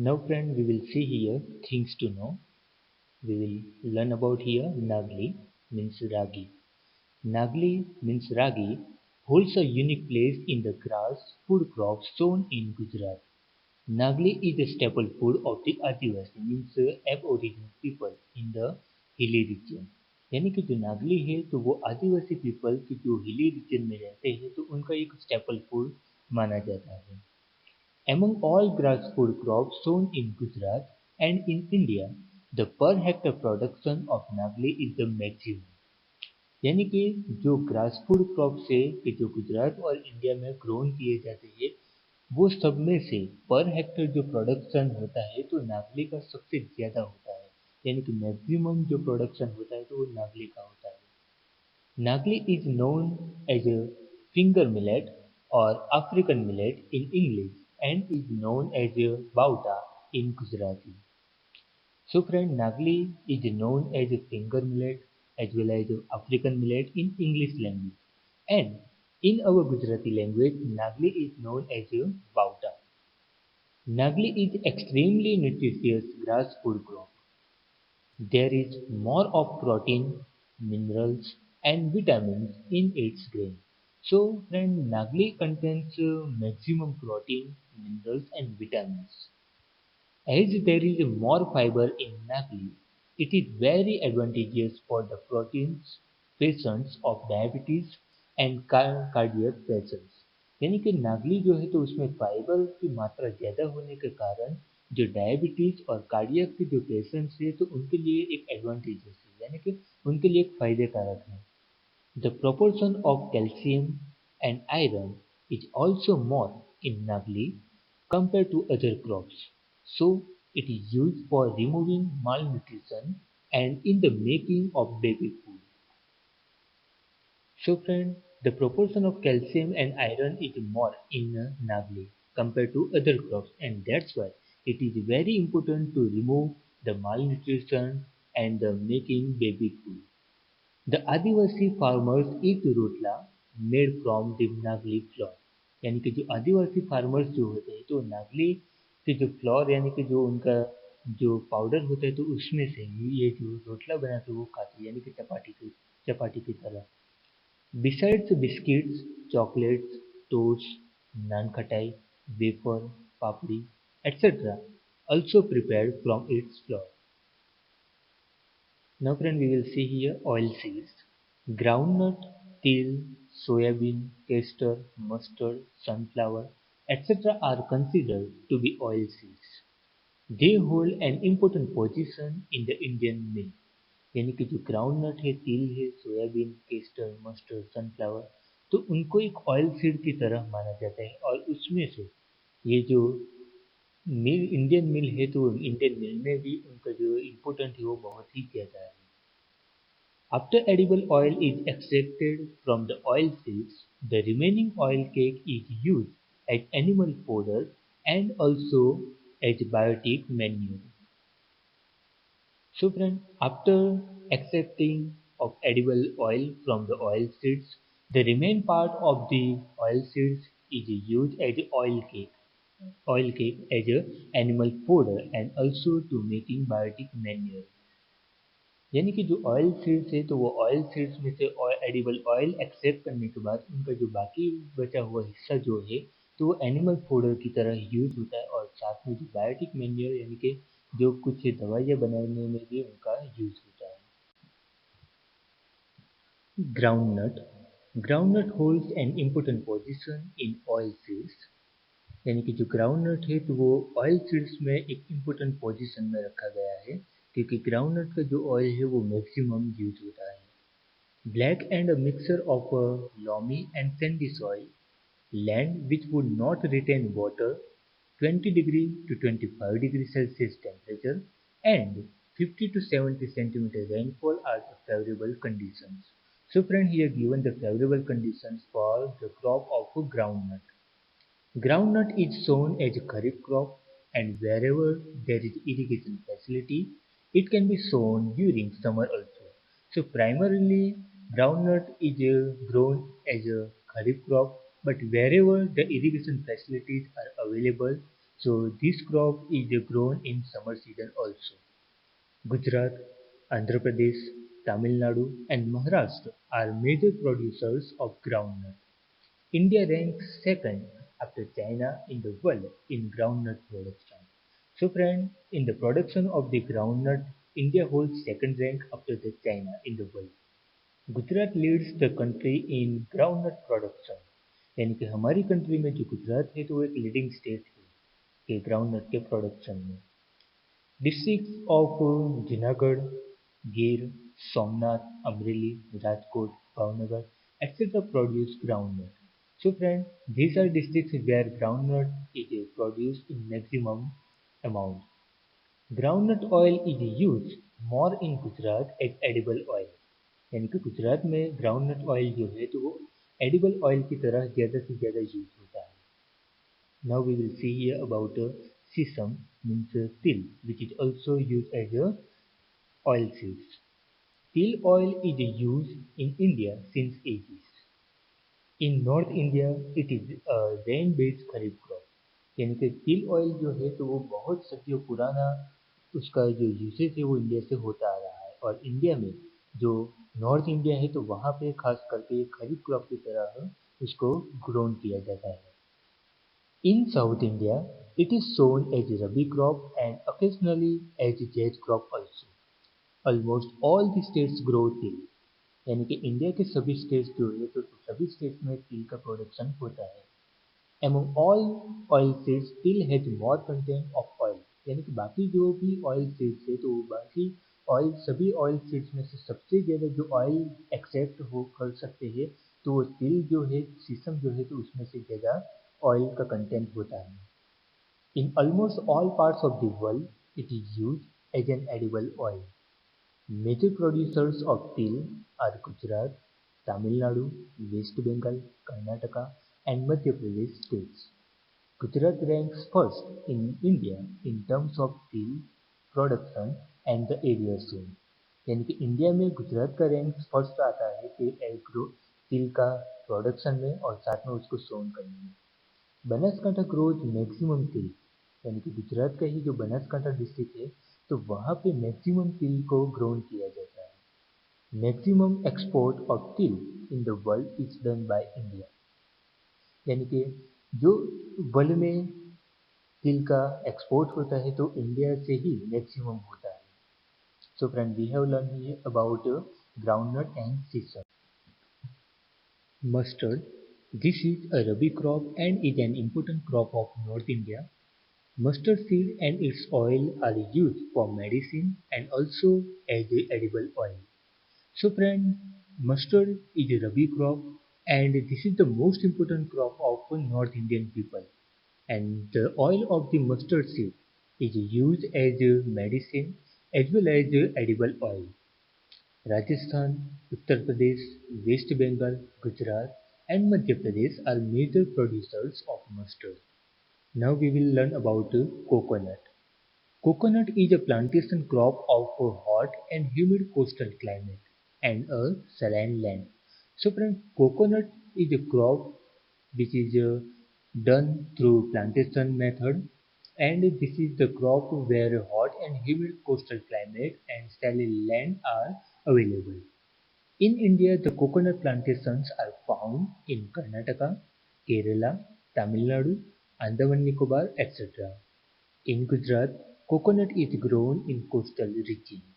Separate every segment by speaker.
Speaker 1: Now friend, we will see here things to know. We will learn about here Nagli means Ragi. Nagli means Ragi holds a unique place in the grass food crop sown in Gujarat. Nagli is a staple food of the Adivasi means aboriginal people in the hilly region. यानी कि जो नागली है तो वो आदिवासी people की जो hilly region में रहते हैं तो उनका एक स्टेपल फूड माना जाता है. Among all grass food crops sown in Gujarat and in India, the per hectare production of Nagli is the maximum. यानी कि जो ग्रास फूड क्रॉप से कि जो गुजरात और इंडिया में ग्रोन किए जाते हैं वो सब में से पर हेक्टर जो प्रोडक्शन होता है तो नागली का सबसे ज़्यादा होता है. यानी कि मैक्सिमम जो प्रोडक्शन होता है तो वो नागली का होता है. Nagli is known as a finger millet or African millet in English and is known as a bauta in Gujarati. So friend, Nagli is known as a finger millet as well as a African millet in English language, and in our Gujarati language, Nagli is known as a bauta. Nagli is extremely nutritious grass food crop. There is more of protein, minerals, and vitamins in its grain. So, friend, Nagli contains maximum protein, minerals, and vitamins. As there is more fiber in Nagli, it is very advantageous for the proteins patients of diabetes and cardiac patients. यानी कि नागली जो है तो उसमें fibre की मात्रा ज़्यादा होने के कारण जो डायबिटीज और कार्डियक के जो पेशेंट्स है तो उनके लिए एक एडवांटेजेस है यानी कि उनके लिए एक फायदे कारक है. The proportion of calcium and iron is also more in Nagli compared to other crops, so it is used for removing malnutrition and in the making of baby food. So friend, the proportion of calcium and iron is more in Nagli compared to other crops, and that's why it is very important to remove the malnutrition and the making baby food. The Adivasi farmers eat rotla made from the Nagli flour. यानी कि जो आदिवासी farmers जो होते हैं तो नागली के जो फ्लोर यानी कि जो उनका जो पाउडर होता है तो उसमें से ही ये जो रोटला बना के वो खाते हैं यानी कि चपाटी की तरह. Besides biscuits, chocolates, toast, naan khatai, wafer, papdi, etc. also prepared from its flour. Now friend, we will see here oil seeds. Groundnut, til, soybean, castor, mustard, sunflower, etc. are considered to be oil seeds. They hold an important position in the Indian meal. यानी कि जो groundnut है, तिल है, soybean, castor, mustard, sunflower तो उनको एक oil seed की तरह माना जाता है और उसमें से ये जो मिल इंडियन मिल है तो इंडियन मिल में भी उनका जो इम्पोर्टेंट है वो बहुत ही ज़्यादा है. After edible oil is extracted from the oil seeds, the remaining oil cake is used as animal fodder and also as biotic manure. So friend, after extracting of edible oil from the oil seeds, the remaining part of the oil seeds is used as oil cake as a animal fodder and also to making biotic manure. यानी कि जो oil seeds है तो वो oil seeds में से edible oil extract करने के बाद उनका जो बाकी बचा हुआ हिस्सा जो है तो वो एनिमल फूडर की तरह यूज होता है और साथ में जो बायोटिक मैन्योर यानी कि जो कुछ दवाइयाँ बनाने में भी उनका यूज होता है. Groundnut groundnut holds an important position in oil seeds. यानी कि जो ग्राउंडनट है तो वो ऑयल सीड्स में एक इम्पोर्टेंट पोजीशन में रखा गया है क्योंकि ग्राउंडनट का जो ऑयल है वो मैक्सिमम यूज होता है. Black and a mixture of loamy and sandy soil, land which would not retain water, 20 degree to 25 degree Celsius temperature, and 50 to 70 centimeter rainfall are the favorable conditions. So friend, here given the favorable conditions for the crop of groundnut. Groundnut is sown as a kharif crop, and wherever there is irrigation facility, it can be sown during summer also. So primarily, groundnut is grown as a kharif crop, but wherever the irrigation facilities are available, So this crop is grown in summer season also. Gujarat, Andhra Pradesh, Tamil Nadu and Maharashtra are major producers of groundnut. India ranks second after China in the world in groundnut production. So friend, in the production of the groundnut, India holds second rank after the China in the world. Gujarat leads the country in groundnut production यानी कि हमारी country में जो गुजरात है तो वो एक leading state है कि ग्राउंडनट के प्रोडक्शन में districts of Junagadh Gir Somnath Amreli Rajkot Bhavnagar etc produce groundnut. So friend, these are districts where groundnut is produced in maximum amount. Groundnut oil is use more in Gujarat as edible oil यानी कि गुजरात में ग्राउंडनट ऑयल जो है तो वो एडिबल ऑयल की तरह ज़्यादा से ज़्यादा यूज होता है. Now we will see here about sesame means तिल which is also use as a oil seeds. तिल oil is use in India since ages. In North India it is rain based kharif crop यानी कि तिल oil जो है तो वो बहुत सदियों पुराना उसका जो यूसेज है वो इंडिया से होता आ रहा है और इंडिया में जो नॉर्थ इंडिया है तो वहाँ पे खास करके खरीफ क्रॉप की तरह उसको ग्रोन किया जाता है. In South India, it is sown as a rabi crop and occasionally as a jazz crop also. Almost all the states grow till. यानी कि इंडिया के सभी स्टेट्स जो है तो सभी स्टेट्स में तिल का प्रोडक्शन होता है. Among all oil seeds, till has more content of oil. यानी कि बाकी जो भी ऑयल सीड्स है तो बाकी ऑयल सभी ऑयल सीड्स में से सबसे ज़्यादा जो ऑयल एक्सेप्ट हो कर सकते हैं तो वो तिल जो है सीसम जो है तो उसमें से ज़्यादा ऑयल का कंटेंट होता है. In almost all parts of the world, it is used as an edible oil. Major producers of till are Gujarat, Tamil Nadu, West Bengal, Karnataka, and Madhya Pradesh states. Gujarat ranks first in India in terms of till production and the area sown. यानी कि India में गुजरात का rank first आता है तिल का production में और साथ में उसको सोन करने में. बनासकांठा ग्रोज मैक्सिमम तिल यानी कि गुजरात का ही जो बनासकांठा डिस्ट्रिक्ट है तो वहाँ पे मैक्सिमम तिल को ग्रोन किया जाता है. मैक्सिमम एक्सपोर्ट ऑफ तिल in the world is done by India यानी कि जो वर्ल्ड में तिल का एक्सपोर्ट होता है तो इंडिया से ही मैक्सिमम होता है. So friend we have learn about groundnut and sesame. Mustard. This is a rabi crop and is an important crop of North India. Mustard seed and its oil are used for medicine and also as a edible oil. So friend, mustard is a rabi crop and this is the most important crop of North Indian people. And the oil of the mustard seed is used as a medicine as well as a edible oil. Rajasthan, Uttar Pradesh, West Bengal, Gujarat and Madhya Pradesh are major producers of mustard. Now we will learn about coconut. Coconut is a plantation crop of a hot and humid coastal climate and a saline land. So friends, coconut is a crop which is done through plantation method and this is the crop where hot and humid coastal climate and saline land are available. In India, the coconut plantations are found in Karnataka, Kerala, Tamil Nadu, Andaman Nicobar, etc. In Gujarat, coconut is grown in coastal regions.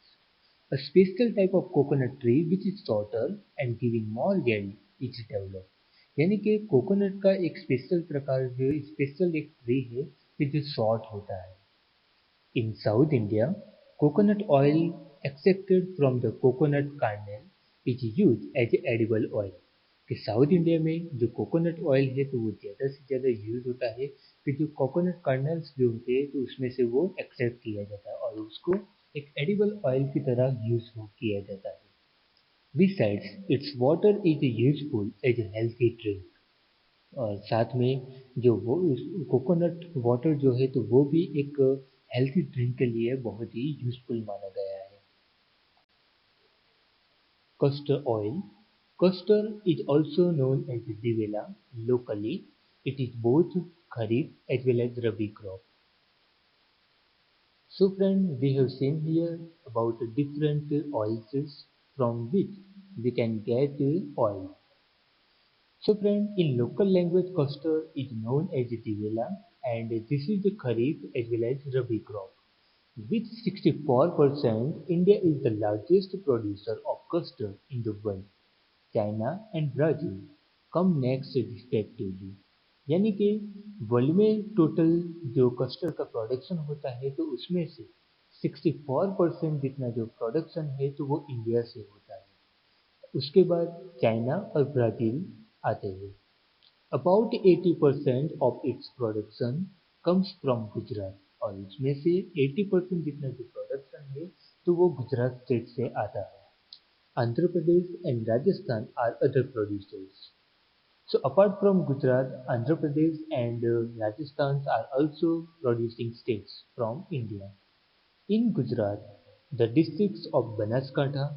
Speaker 1: A special type of coconut tree which is shorter and giving more yield is developed. यानी कि coconut का एक special प्रकार जो special एक tree है कि जो शॉर्ट होता है. In South India, coconut oil extracted from the coconut kernel is used as edible oil. कि साउथ इंडिया में जो कोकोनट ऑयल है तो वो ज़्यादा से ज़्यादा यूज होता है कि जो कोकोनट कर्नल्स जो होते हैं तो उसमें से वो एक्सट्रैक्ट किया जाता है और उसको एक एडिबल ऑयल की तरह यूज किया जाता है. Besides, its water is useful as a healthy drink. और साथ में जो वो कोकोनट वाटर जो है तो वो भी एक हेल्थी ड्रिंक के लिए बहुत ही यूजफुल माना गया है. Castor oil. Castor is also known as divela locally. It is both kharif as well as rabi crop. So friend, we have seen here about different oils from which we can get oil. So friend, in local language custard is known as tivela and this is the kharif as well as rabi crop. With 64%, India is the largest producer of custard in the world. China and Brazil come next respectively. यानी कि world में total जो custard का production होता है तो उसमें से 64% जितना जो प्रोडक्शन है तो वो इंडिया से होता है. उसके बाद चाइना और ब्राज़ील आते हैं. About 80% of its production comes from Gujarat और इसमें से 80% जितना जो प्रोडक्शन है तो वो गुजरात स्टेट से आता है. Andhra Pradesh and Rajasthan are other producers. So apart from Gujarat, Andhra Pradesh and Rajasthan are also producing states from India. In Gujarat, the districts of Banaskantha,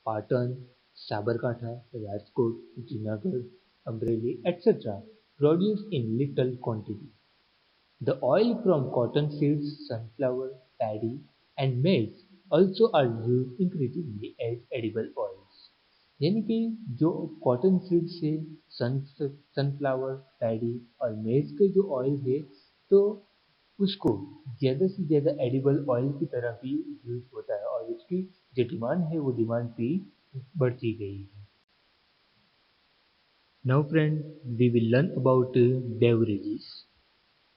Speaker 1: Patan, Sabarkantha, Rajkot, Junagadh, Amreli, etc. produce in little quantity. The oil from cotton seeds, sunflower, paddy, and maize also are used increasingly as edible oils. यानी कि जो cotton seed से sunflower, paddy और मेज के जो oil है तो उसको ज़्यादा से ज़्यादा एडिबल ऑयल की तरह भी यूज होता है और उसकी जो डिमांड है वो डिमांड भी बढ़ती गई है. Now friend, we will learn about beverages.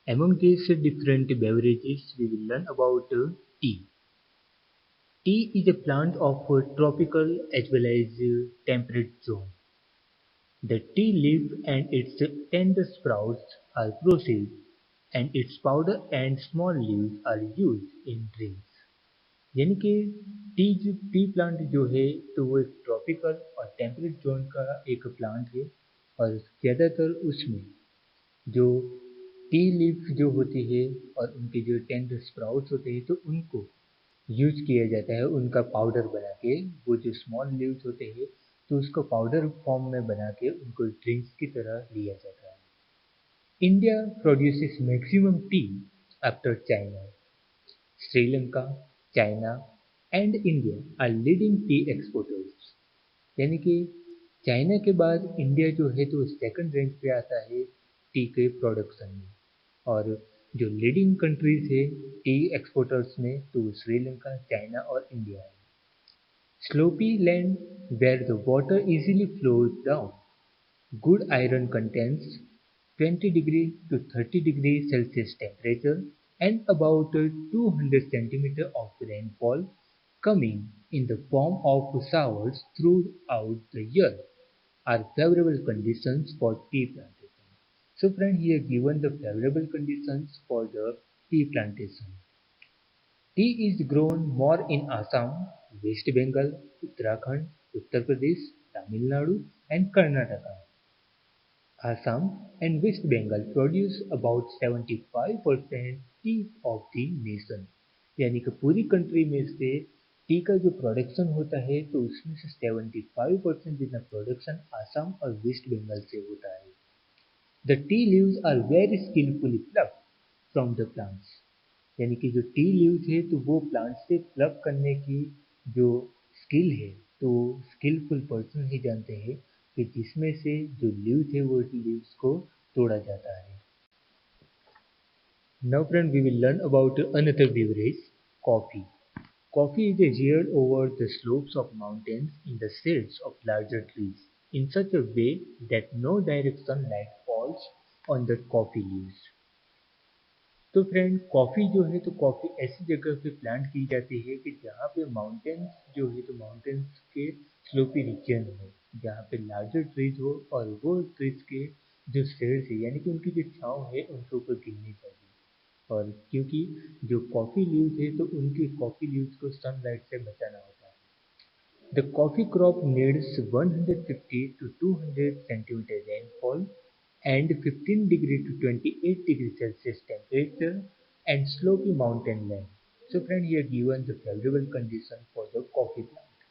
Speaker 1: Among these different beverages, we will learn about tea. Tea is a plant of tropical as well as temperate zone. The tea leaf and its tender sprouts are processed and its powder and small leaves are used in drinks. यानी कि T plant जो है तो वो एक tropical और temperate zone का एक प्लांट है और ज़्यादातर उसमें जो टी लीफ जो होती है और उनके जो टेंडर स्प्राउट्स होते हैं तो उनको यूज किया जाता है उनका पाउडर बना के. वो जो स्मॉल लीव्स होते हैं तो उसको पाउडर फॉर्म में बना के उनको ड्रिंक्स की तरह लिया जाता है. India produces maximum tea after China. Sri Lanka, China and India are leading tea exporters. यानी कि चाइना के बाद इंडिया जो है तो सेकंड रैंक पे आता है टी के प्रोडक्शन में और जो लीडिंग कंट्रीज है टी एक्सपोर्टर्स में तो श्रीलंका, चाइना और इंडिया है. Slopy land where the water easily flows down. Good iron contents 20 degree to 30 degree Celsius temperature and about 200 centimeter of rainfall coming in the form of showers throughout the year are favorable conditions for tea plantation. So friend, here given the favorable conditions for the tea plantation. Tea is grown more in Assam, West Bengal, Uttarakhand, Uttar Pradesh, Tamil Nadu and Karnataka. Assam and West Bengal produce about 75% T of the nation. यानी कि पूरी country में से T का जो production होता है तो उसमें से 75% जितना प्रोडक्शन आसाम और वेस्ट बंगाल से होता है. The tea leaves are very skilfully plucked from the plants. यानी कि जो टी लीव्स है तो वो प्लांट से प्लग करने की जो स्किल है तो स्किलफुल पर्सन ही जानते हैं कि जिसमें से जो लीव्स है वो लीव्स को तोड़ा जाता है. Now friend, we will learn about another beverage, coffee. Coffee is reared over the slopes of mountains in the shades of larger trees in such a way that no direct sunlight falls on the coffee leaves. तो friend coffee जो है तो coffee ऐसी जगह पे plant की जाती है कि जहाँ पे माउंटेन्स जो है तो माउंटेन्स के स्लोपी रीजन हो जहाँ पे लार्जर ट्रीज हो और वो ट्रीज के जो शेड्स है यानी कि उनकी जो छाँव है उनके ऊपर गिरनी चाहिए. और क्योंकि जो कॉफ़ी लीव्स है तो उनके कॉफ़ी लीव्स को सनलाइट से बचाना होता है. The coffee crop needs 150 to 200 centimeter rainfall and 15 degree to 28 degree Celsius temperature and slopy mountain land. So friend, here given the favorable condition for the coffee plant.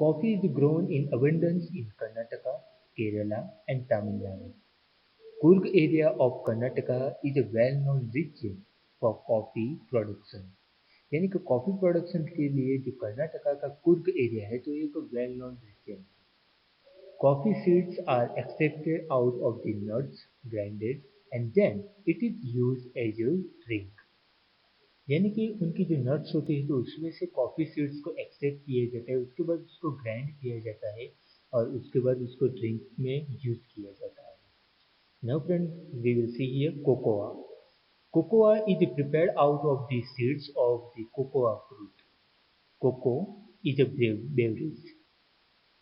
Speaker 1: Coffee is grown in abundance in Karnataka, Kerala and Tamil Nadu. Kurg area of Karnataka is a well-known region for coffee production. यानी कि coffee production के लिए जो कर्नाटका का Coorg area है तो एक well known region. Coffee seeds are extracted out of the nuts, grinded, and then it is used as a drink. यानी कि उनकी जो नट्स होती है तो उसमें से कॉफ़ी सीड्स को एक्सट्रैक्ट किया जाता है, उसके बाद उसको ग्राइंड किया जाता है और उसके बाद उसको ड्रिंक में यूज किया जाता है। Now friend, we will see here cocoa. Cocoa is prepared out of the seeds of the cocoa fruit. Cocoa is a beverage.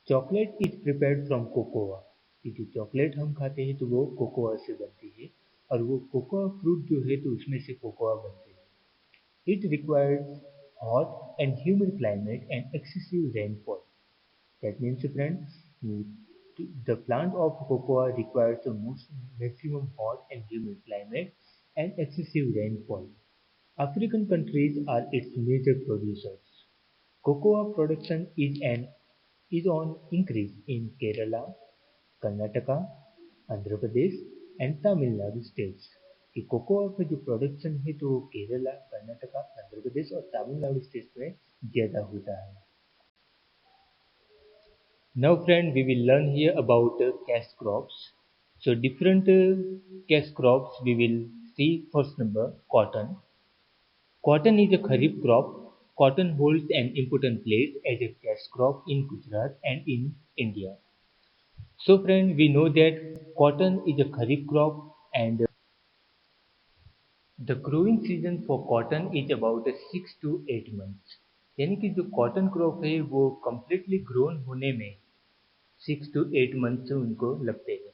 Speaker 1: Chocolate is prepared from cocoa, कि जो चॉकलेट हम खाते हैं तो वो कोकोआ से बनती है और वो कोकोआ फ्रूट जो है तो उसमें से कोकोआ बनते हैं। It requires hot and humid climate and excessive rainfall. That means friends, the plant of cocoa requires the most maximum hot and humid climate and excessive rainfall. African countries are its major producers. Cocoa production is on increase in Kerala, Karnataka, Andhra Pradesh and Tamil Nadu states. कि cocoa का जो production है तो केरला, कर्नाटका, आंध्र प्रदेश और Tamil Nadu states में ज़्यादा होता है। Now friend, we will learn here about cash crops. So different cash crops we will see. First number, cotton. Cotton is a kharif crop. Cotton holds an important place as a cash crop in Gujarat and in India. So friend, we know that cotton is a kharif crop and the growing season for cotton is about 6 to 8 months. यानी कि जो cotton crop है वो completely grown होने में 6 to 8 months उनको लगते हैं.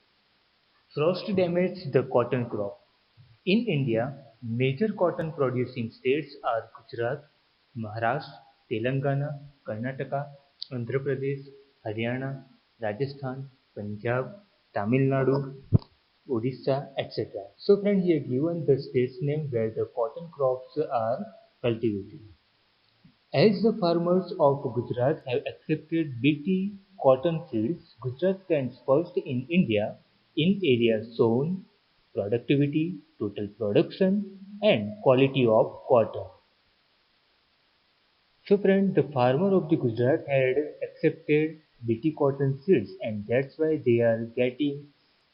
Speaker 1: Frost damaged the cotton crop. In India, major cotton producing states are Gujarat, Maharashtra, Telangana, Karnataka, Andhra Pradesh, Haryana, Rajasthan, Punjab, Tamil Nadu, Odisha, etc. So friends, here given the states name where the cotton crops are cultivated. As the farmers of Gujarat have accepted BT cotton seeds, Gujarat stands first in India in areas sown, productivity, total production, and quality of cotton. So friends, the farmer of the Gujarat had accepted BT cotton seeds and that's why they are getting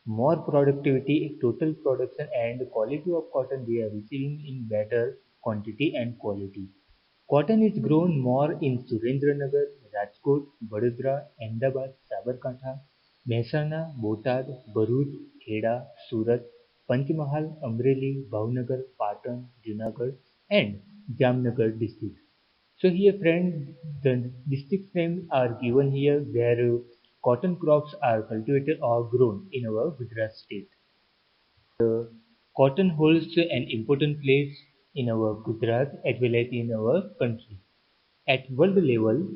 Speaker 1: more productivity, total production and quality of cotton they are receiving in better quantity and quality. Cotton is grown more in Surendranagar, Rajkot, Vadodara, Ahmedabad, Sabarkantha, Mehsana, Botad, Bharuch, Kheda, Surat, Panchmahal, Amreli, Bhavnagar, Patan, Junagadh and Jamnagar districts. So here friends, the district names are given here where cotton crops are cultivated or grown in our Gujarat state. Cotton holds an important place in our Gujarat as well as in our country. At world level,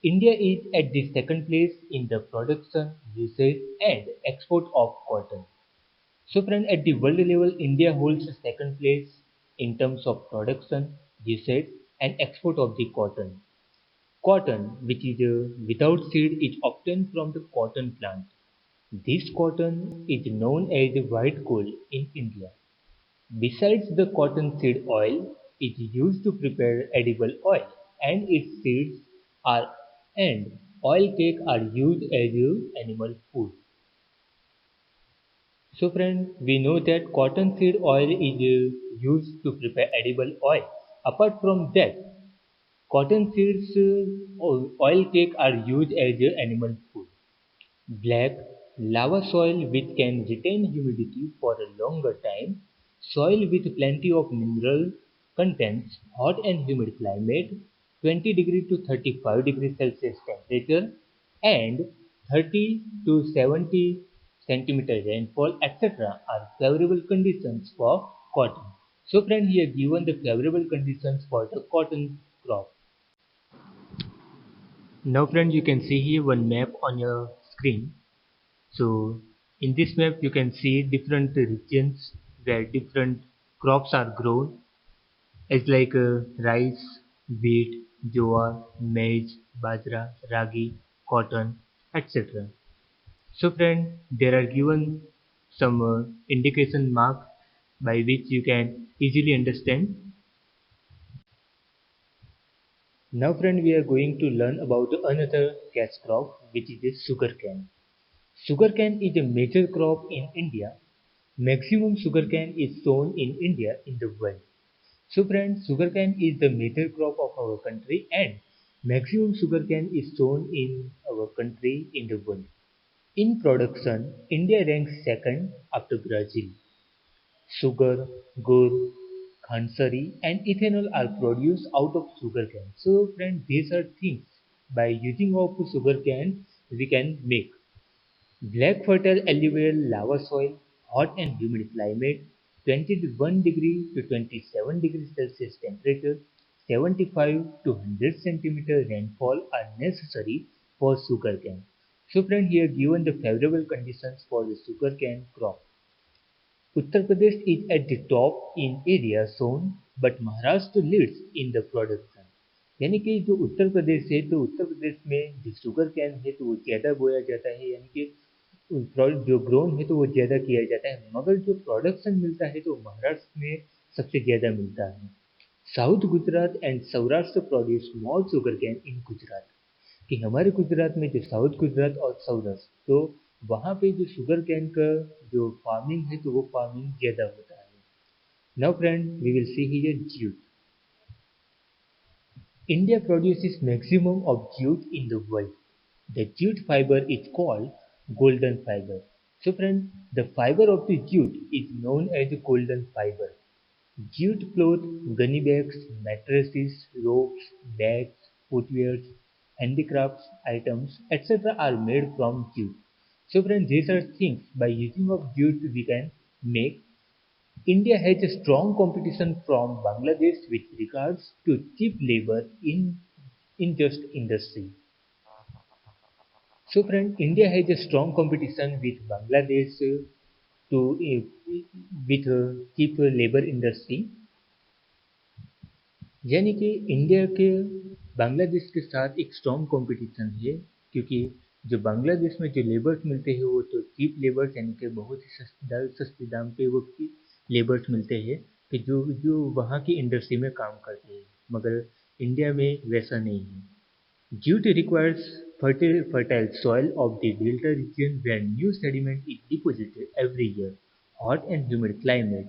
Speaker 1: India is at the second place in the production, usage and export of cotton. So friend, at the world level, India holds the second place in terms of production, usage and export of the cotton. Cotton, which is without seed, is obtained from the cotton plant. This cotton is known as white coal in India. Besides the cottonseed oil is used to prepare edible oil and its seeds are and oil cake are used as animal food. So friends, we know that cottonseed oil is used to prepare edible oil. Apart from that, cottonseeds oil cake are used as animal food. Black lava soil which can retain humidity for a longer time, soil with plenty of mineral contents, hot and humid climate, 20 degree to 35 degrees Celsius temperature, and 30 to 70 centimeter rainfall, etc. are favorable conditions for cotton. So friend, here given the favorable conditions for the cotton crop. Now friend, you can see here one map on your screen. So in this map you can see different regions where different crops are grown as like rice, wheat, jowar, maize, bajra, ragi, cotton, etc. So friend, there are given some indication mark by which you can easily understand. Now friend, we are going to learn about another cash crop, which is the sugarcane. Sugarcane is a major crop in India. Maximum sugarcane is sown in India in the world. So friends, sugarcane is the major crop of our country and maximum sugarcane is sown in our country in the world. In production, India ranks second after Brazil. Sugar, gur, khansari and ethanol are produced out of sugarcane. So friends, these are things by using of sugarcane we can make. Black fertile alluvial lava soil, hot and humid climate, 21 degree to 27 degrees Celsius temperature, 75 to 100 centimeter rainfall are necessary for sugarcane. So friend, here given the favorable conditions for the sugarcane crop. Uttar Pradesh is at the top in area sown but Maharashtra leads in the production. यानी कि जो उत्तर प्रदेश है तो उत्तर प्रदेश में जो sugar cane है तो वो ज़्यादा बोया जाता है, यानी कि जो ग्रोन है तो वो ज़्यादा किया जाता है, मगर जो प्रोडक्शन मिलता है तो महाराष्ट्र में सबसे ज़्यादा मिलता है. South Gujarat and Saurashtra produce more sugar can in Gujarat, कि हमारे गुजरात में जो साउथ गुजरात और सौराष्ट्र तो वहाँ पे जो शुगर कैन का जो फार्मिंग है तो वो फार्मिंग ज़्यादा होता है. Now friend, we will see here jute. India produces maximum of jute in the world. The jute fiber is called golden fiber. So friend, the fiber of the jute is known as golden fiber. Jute cloth, gunny bags, mattresses, ropes, bags, footwear, handicrafts items, etc. are made from jute. So friends, these are things by using of jute we can make. India has a strong competition from Bangladesh with regards to cheap labor in just industry. So friend, India has a strong competition with Bangladesh with cheap labor industry. यानी कि India के बांग्लादेश के साथ एक strong competition है, क्योंकि जो बांग्लादेश में जो लेबर्स मिलते हैं वो तो चीप लेबर्स यानी कि बहुत ही सस्ते दाम पे वो लेबर्स मिलते हैं कि जो जो वहाँ की इंडस्ट्री में काम करते हैं, मगर इंडिया में वैसा नहीं है. Jute requires fertile soil of the delta region where new sediment is deposited every year, hot and humid climate,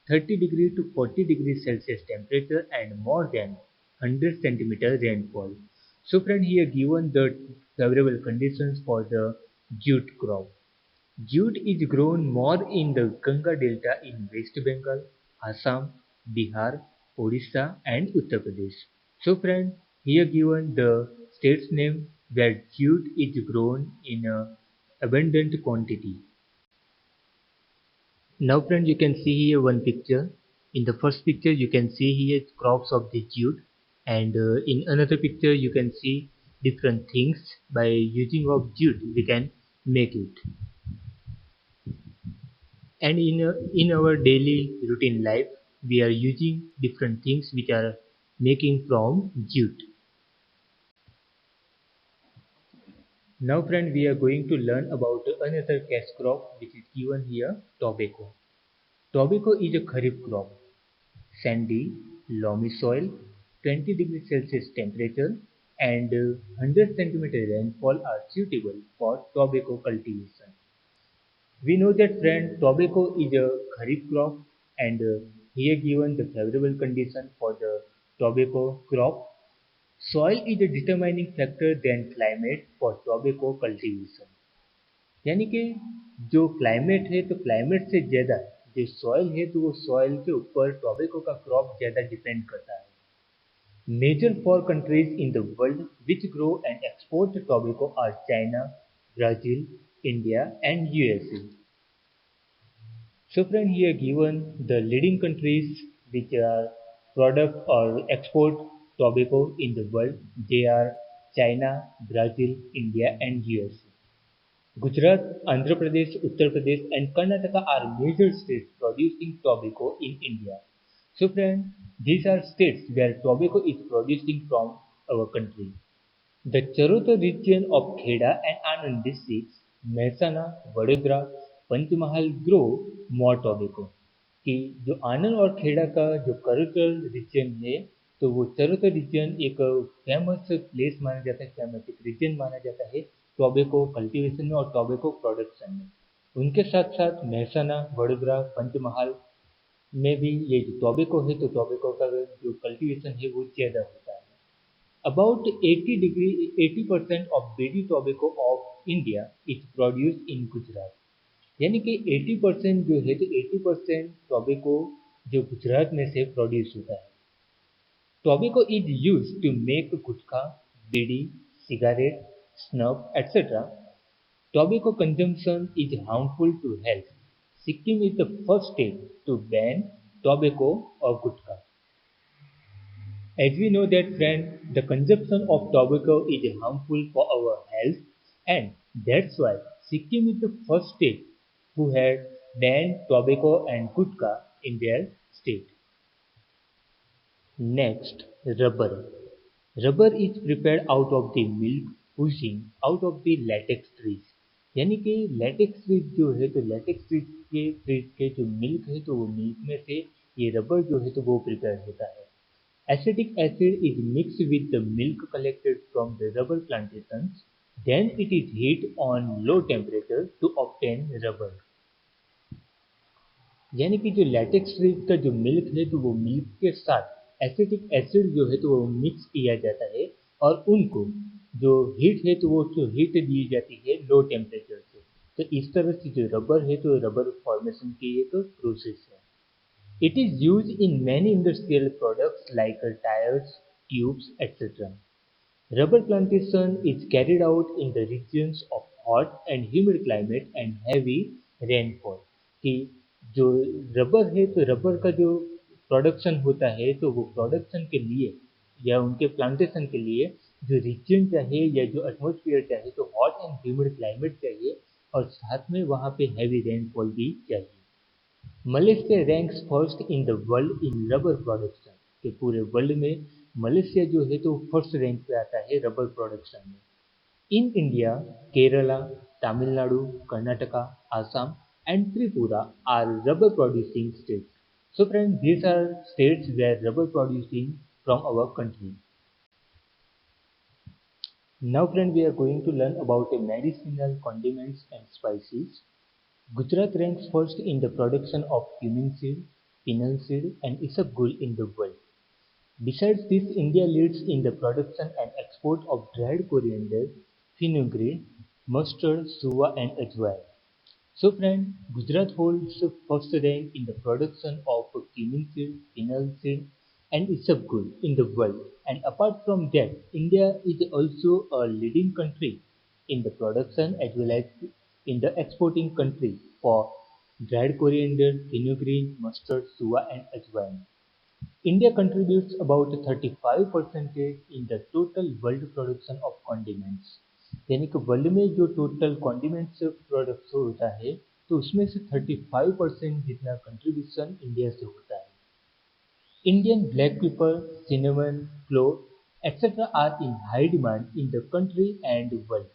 Speaker 1: 30 degree to 40 degrees Celsius temperature and more than 100 centimeter rainfall. So friend, here given the favorable conditions for the jute crop. Jute is grown more in the Ganga Delta in West Bengal, Assam, Bihar, Odisha and Uttar Pradesh. So friend, here given the state's name where jute is grown in abundant quantity. Now friend, you can see here one picture. In the first picture you can see here crops of the jute, and in another picture you can see different things by using of jute we can make it. And in our daily routine life we are using different things which are making from jute. Now friend, we are going to learn about another cash crop which is given here, tobacco. Tobacco is a kharif crop. Sandy, loamy soil, 20 degrees Celsius temperature and 100 centimeter rainfall are suitable for tobacco cultivation. We know that friend, tobacco is a kharif crop, and here given the favorable condition for the tobacco crop. Soil is a determining factor than climate for tobacco cultivation. यानी कि जो climate है तो climate से ज़्यादा जो soil है तो वो सॉइल के ऊपर टोबैको का क्रॉप ज़्यादा डिपेंड करता है. Major four countries in the world which grow and export tobacco are China, Brazil, India and USA. So friend, here given the leading countries which are product or export tobacco in the world. They are China, Brazil, India and USA. Gujarat, Andhra Pradesh, Uttar Pradesh and Karnataka are major states producing tobacco in India. So friend, these are states where tobacco is producing from our country. The Charotar region of Kheda and Anand districts, Mehsana, Vadodara, Panchmahal grow more tobacco, कि जो आनंद और खेड़ा का जो cultural reason है तो वो Charotar reason एक famous place माना जाता है, फेमस एक रीजन माना जाता है टोबैको कल्टीवेशन में और टोबैको प्रोडक्शन में। उनके साथ साथ महसाना, वडोदरा, पंचमहाल में भी ये जो टोबैको है, तो टोबैको का जो कल्टीवेशन है वो ज़्यादा होता है। About 80% of BD tobacco of India is produced in Gujarat। यानी कि 80% जो है, तो 80% टोबैको जो गुजरात में से प्रोड्यूस होता है। Tobacco is used to make gutkha, bidi, cigarette, snuff, etc. Tobacco consumption is harmful to health. Sikkim is the first state to ban tobacco or gutkha. As we know that friend, the consumption of tobacco is harmful for our health, and that's why Sikkim is the first state who had banned tobacco and gutkha in their state. Next, rubber. Rubber is prepared out of the milk pushing out of the latex trees। यानी कि latex trees जो है, तो latex trees के जो milk है, तो वो मिल्क में से ये रबर जो है, तो वो प्रिपेयर होता है। Acetic acid is mixed with the milk collected from the rubber plantations, then it is heated on low temperature to obtain rubber। यानी कि जो लैटेक्स ट्रीज का जो मिल्क है, तो वो मिल्क के साथ एसिटिक एसिड जो है, तो वो मिक्स किया जाता है और उनको जो हीट है, तो वो जो हीट दी जाती है लो टेम्परेचर से। तो इस तरह से जो रबर है, तो रबर फॉर्मेशन की एक प्रोसेस है। It is use in many industrial products like tyres, tubes etcetera. Rubber plantation is carried out in the regions of hot and humid climate and heavy rainfall। कि जो rubber है, तो rubber का जो production होता है, तो वो प्रोडक्शन के लिए या उनके प्लांटेशन के लिए जो रीजन चाहिए या जो एटमोसफियर चाहिए, तो हॉट एंड ह्यूमिड क्लाइमेट चाहिए और साथ में वहाँ पे हैवी रेनफॉल भी चाहिए। Malaysia ranks first in the world in rubber production. के पूरे वर्ल्ड में मलेशिया जो है, तो फर्स्ट रैंक पे आता है रबर प्रोडक्शन में। In India, Kerala, Tamil Nadu, Karnataka, Assam and Tripura are rubber producing states। So friends, these are states where rubber producing from our country। Now friend, we are going to learn about a medicinal condiments and spices। Gujarat ranks first in the production of cumin seed, fennel seed, and isabgol in the world। Besides this, India leads in the production and export of dried coriander, fenugreek, mustard, suwa, and ajwain। So friend, Gujarat holds the first rank in the production of cumin seed, fennel seed, and isabgol in the world. And apart from that, India is also a leading country in the production as well as in the exporting country for dried coriander, fenugreek, mustard, suwa, and ajwain। India contributes about 35% in the total world production of condiments। यानी कि world में जो total condiments products होता है, तो उसमें से 35% जितना कंट्रीब्यूशन इंडिया से होता है। Indian black pepper, cinnamon, clove etc. are in high demand in the country and world।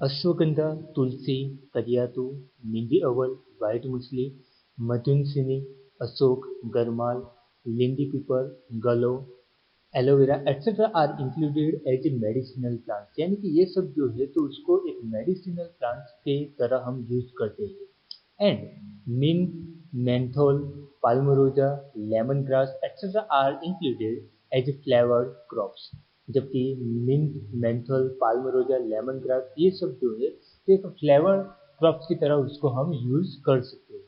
Speaker 1: Ashwagandha, tulsi, kariyatu, मिंदी अवल, व्हाइट मुसली, मधुनसिनी, अशोक, गरमाल, lendi pipar, galo, aloe vera etcetera are included as a medicinal plants. यानी कि ये सब जो है, तो उसको एक मेडिसिनल प्लांट्स के तरह हम यूज करते हैं। And mint, menthol, palmarosa, lemon grass etcetera are included as a flavoured crops. जबकि mint, menthol, palmarosa, lemon grass ये सब जो है, तो एक फ्लेवर क्रॉप्स की तरह उसको हम यूज कर सकते हैं।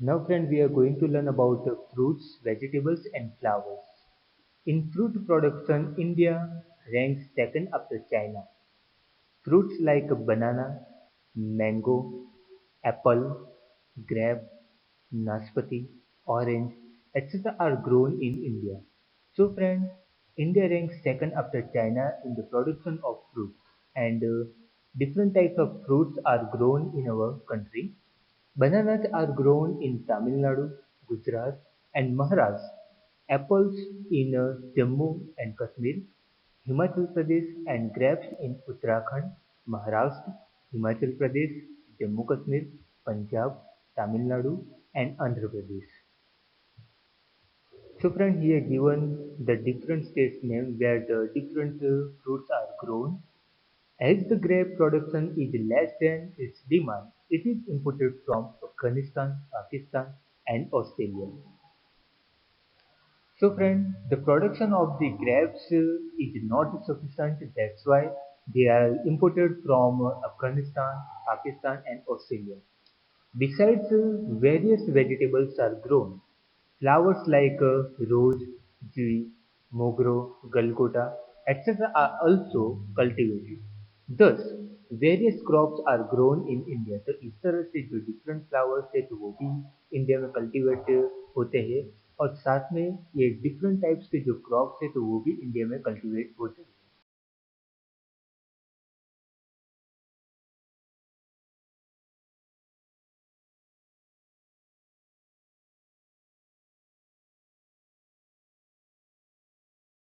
Speaker 1: Now friend, we are going to learn about the fruits, vegetables and flowers। In fruit production, India ranks second after China। Fruits like banana, mango, apple, grape, naspati, orange, etc. are grown in India। So friends, India ranks second after China in the production of fruits, and different types of fruits are grown in our country। Bananas are grown in Tamil Nadu, Gujarat, and Maharashtra. Apples in Jammu and Kashmir, Himachal Pradesh, and grapes in Uttarakhand, Maharashtra, Himachal Pradesh, Jammu Kashmir, Punjab, Tamil Nadu, and Andhra Pradesh। So friend, here given the different states name where the different fruits are grown. As the grape production is less than its demand, it is imported from Afghanistan, Pakistan and Australia. So friend, the production of the grapes is not sufficient. That's why they are imported from Afghanistan, Pakistan and Australia. Besides, various vegetables are grown. Flowers like rose, jui, mogro, galgota, etc. are also cultivated. Thus, various crops are grown in India. तो इस तरह से जो different flowers है तो वो भी India में कल्टीवेट होते हैं और साथ में ये different types के जो crops है तो वो भी इंडिया में कल्टीवेट होते हैं.